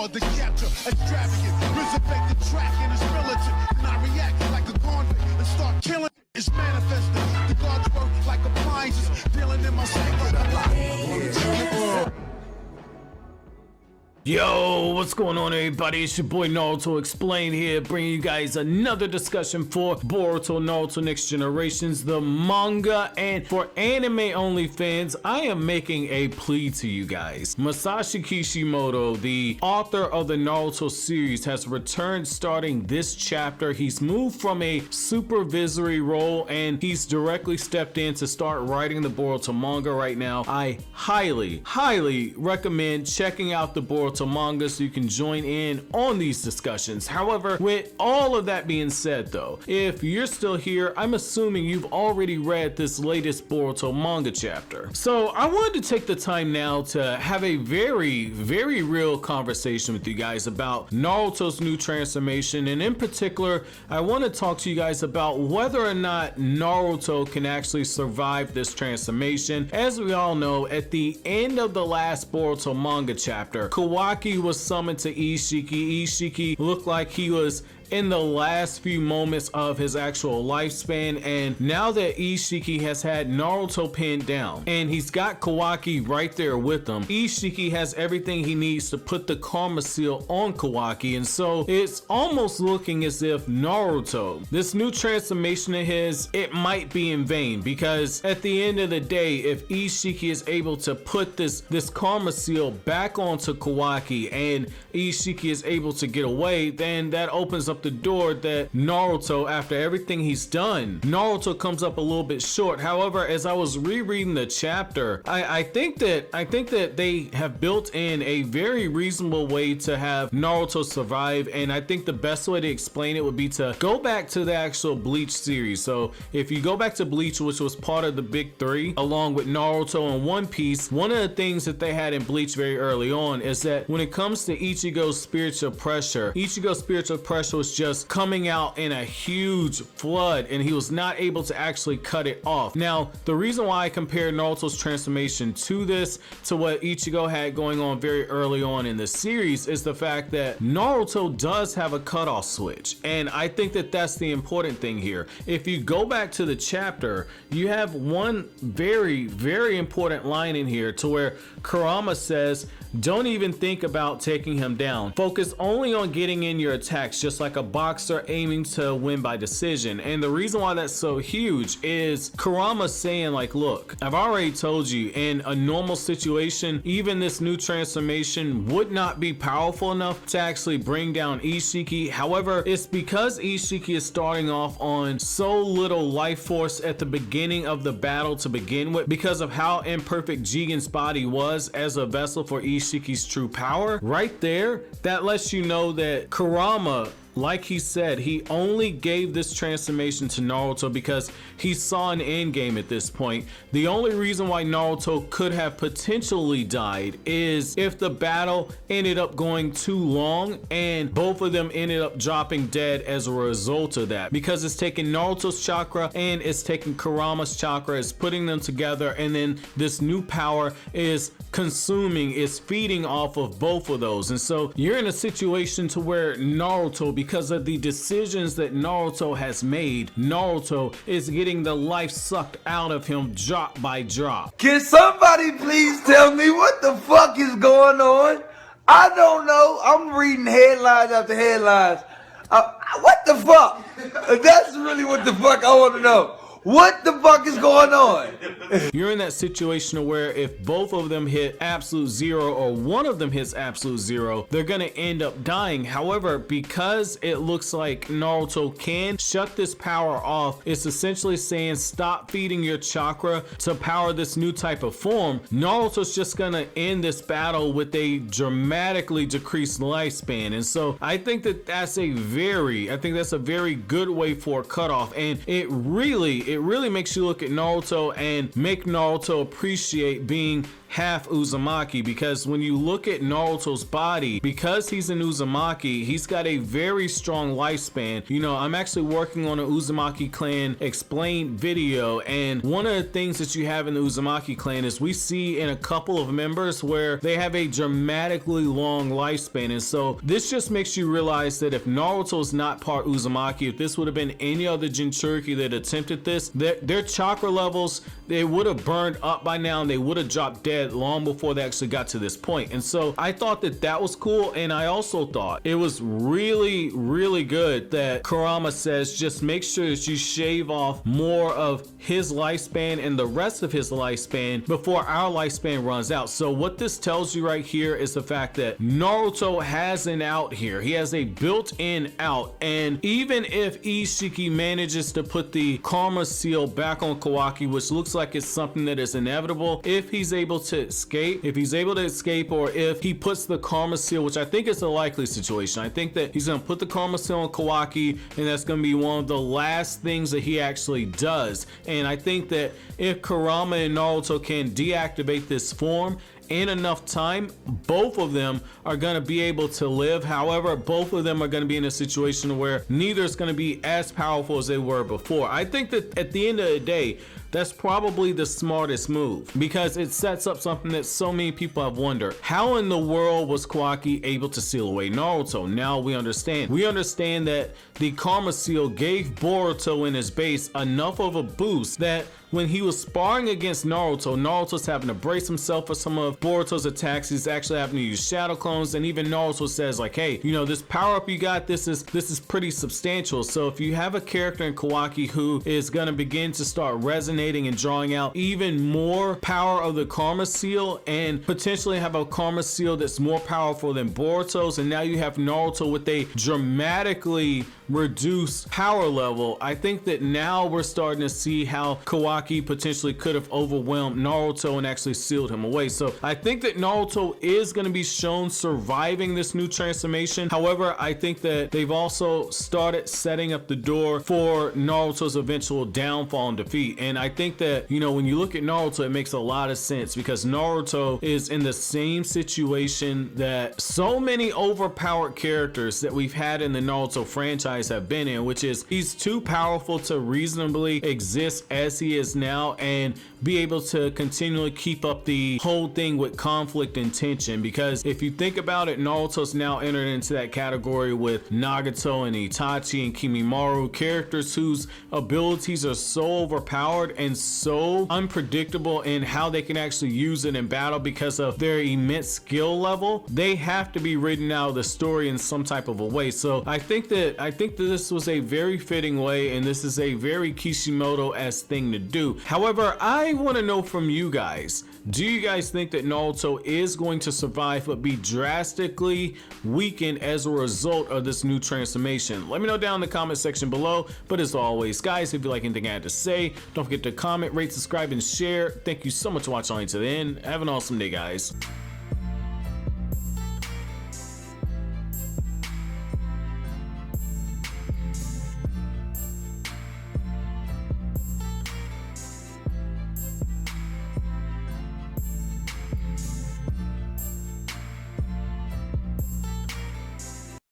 hard to capture, extravagant, resurrect the track and it's militant. And I react like a convict and start killing. It's manifested. The gods work like appliances, dealing in my psyche. Yo, what's going on, everybody? It's your boy Naruto Explain here, bringing you guys another discussion for Boruto Naruto Next Generations, the manga. And for anime only fans, I am making a plea to you guys. Masashi Kishimoto, the author of the Naruto series, has returned starting this chapter. He's moved from a supervisory role and he's directly stepped in to start writing the Boruto manga right now. I highly recommend checking out the Boruto manga so you can join in on these discussions. However, with all of that being said though, if you're still here, I'm assuming you've already read this latest Boruto manga chapter. So I wanted to take the time now to have a very real conversation with you guys about Naruto's new transformation, and in particular, I want to talk to you guys about whether or not Naruto can actually survive this transformation. As we all know, at the end of the last Boruto manga chapter, Kawaki was summoned to Isshiki. Isshiki looked like he was in the last few moments of his actual lifespan, and now that Isshiki has had Naruto pinned down and he's got Kawaki right there with him, Isshiki has everything he needs to put the karma seal on Kawaki, and so it's almost looking as if Naruto, this new transformation of his, it might be in vain, because at the end of the day, if Isshiki is able to put this karma seal back onto Kawaki and Isshiki is able to get away, then that opens up the door that Naruto, after everything he's done, Naruto comes up a little bit short. However, as I was rereading the chapter, I think that they have built in a very reasonable way to have Naruto survive, and I think the best way to explain it would be to go back to the actual Bleach series. So if you go back to Bleach, which was part of the big three along with Naruto and One Piece, one of the things that they had in Bleach very early on is that when it comes to Ichigo's spiritual pressure was just coming out in a huge flood and he was not able to actually cut it off. Now, the reason why I compare Naruto's transformation to this, to what Ichigo had going on very early on in the series, is the fact that Naruto does have a cutoff switch, and I think that that's the important thing here. If you go back to the chapter, you have one very important line in here to where Kurama says, don't even think about taking him down. Focus only on getting in your attacks, just like a boxer aiming to win by decision. And the reason why that's so huge is Kurama saying, like, look, I've already told you, in a normal situation, even this new transformation would not be powerful enough to actually bring down Isshiki. However, it's because Isshiki is starting off on so little life force at the beginning of the battle to begin with, because of how imperfect Jigen's body was as a vessel for Ishiki's true power. Right there, that lets you know that Kurama, like he said, he only gave this transformation to Naruto because he saw an end game at this point. The only reason why Naruto could have potentially died is if the battle ended up going too long and both of them ended up dropping dead as a result of that, because it's taking Naruto's chakra and it's taking Kurama's chakra, it's putting them together, and then this new power is consuming, is feeding off of both of those. And so you're in a situation to where Naruto, because of the decisions that Naruto has made, Naruto is getting the life sucked out of him drop by drop. Can somebody please tell me what the fuck is going on? I don't know. I'm reading headlines after headlines. What the fuck? That's really what the fuck I want to know. What the fuck is going on? You're in that situation where if both of them hit absolute zero or one of them hits absolute zero, they're gonna end up dying. However, because it looks like Naruto can shut this power off, it's essentially saying stop feeding your chakra to power this new type of form. Naruto's just gonna end this battle with a dramatically decreased lifespan. And so I think that that's a very good way for a cutoff, and it really makes you look at Naruto and make Naruto appreciate being half Uzumaki, because when you look at Naruto's body, because he's an Uzumaki, he's got a very strong lifespan. You know, I'm actually working on an Uzumaki clan explained video, and one of the things that you have in the Uzumaki clan is we see in a couple of members where they have a dramatically long lifespan. And so this just makes you realize that if Naruto's not part Uzumaki, if this would have been any other Jinchuriki that attempted this, their chakra levels, they would have burned up by now and they would have dropped dead long before they actually got to this point. And so I thought that that was cool, and I also thought it was really, really good that Kurama says just make sure that you shave off more of his lifespan and the rest of his lifespan before our lifespan runs out. So what this tells you right here is the fact that Naruto has an out here. He has a built-in out, and even if Isshiki manages to put the karma seal back on Kawaki, which looks like it's something that is inevitable, if he's able to escape, or if he puts the karma seal, which I think is a likely situation. I think that he's gonna put the karma seal on Kawaki, and that's gonna be one of the last things that he actually does. And I think that if Kurama and Naruto can deactivate this form in enough time, both of them are going to be able to live. However, both of them are going to be in a situation where neither is going to be as powerful as they were before. I think that at the end of the day, that's probably the smartest move, because it sets up something that so many people have wondered. How in the world was Kawaki able to seal away Naruto? Now we understand. We understand that the karma seal gave Boruto in his base enough of a boost that when he was sparring against Naruto, Naruto's having to brace himself for some of Boruto's attacks. He's actually having to use shadow clones, and even Naruto says like, hey, you know, this power up you got, this is pretty substantial. So if you have a character in Kawaki who is going to begin to start resonating and drawing out even more power of the karma seal, and potentially have a karma seal that's more powerful than Boruto's, and now you have Naruto with a dramatically reduced power level, I think that now we're starting to see how Kawaki potentially could have overwhelmed Naruto and actually sealed him away. So I think that Naruto is going to be shown surviving this new transformation. However, I think that they've also started setting up the door for Naruto's eventual downfall and defeat. And I think that, you know, when you look at Naruto, it makes a lot of sense, because Naruto is in the same situation that so many overpowered characters that we've had in the Naruto franchise have been in, which is he's too powerful to reasonably exist as he is now and be able to continually keep up the whole thing with conflict and tension. Because if you think about it, Naruto's now entered into that category with Nagato and Itachi and Kimimaro, characters whose abilities are so overpowered and so unpredictable in how they can actually use it in battle because of their immense skill level. They have to be written out of the story in some type of a way. So I think that this was a very fitting way, and this is a very Kishimoto-esque thing to do. However, I want to know from you guys, do you guys think that Naruto is going to survive but be drastically weakened as a result of this new transformation? Let me know down in the comment section below. But as always, guys, if you like anything I had to say, don't forget to comment, rate, subscribe, and share. Thank you so much for watching all the way to the end. Have an awesome day, guys.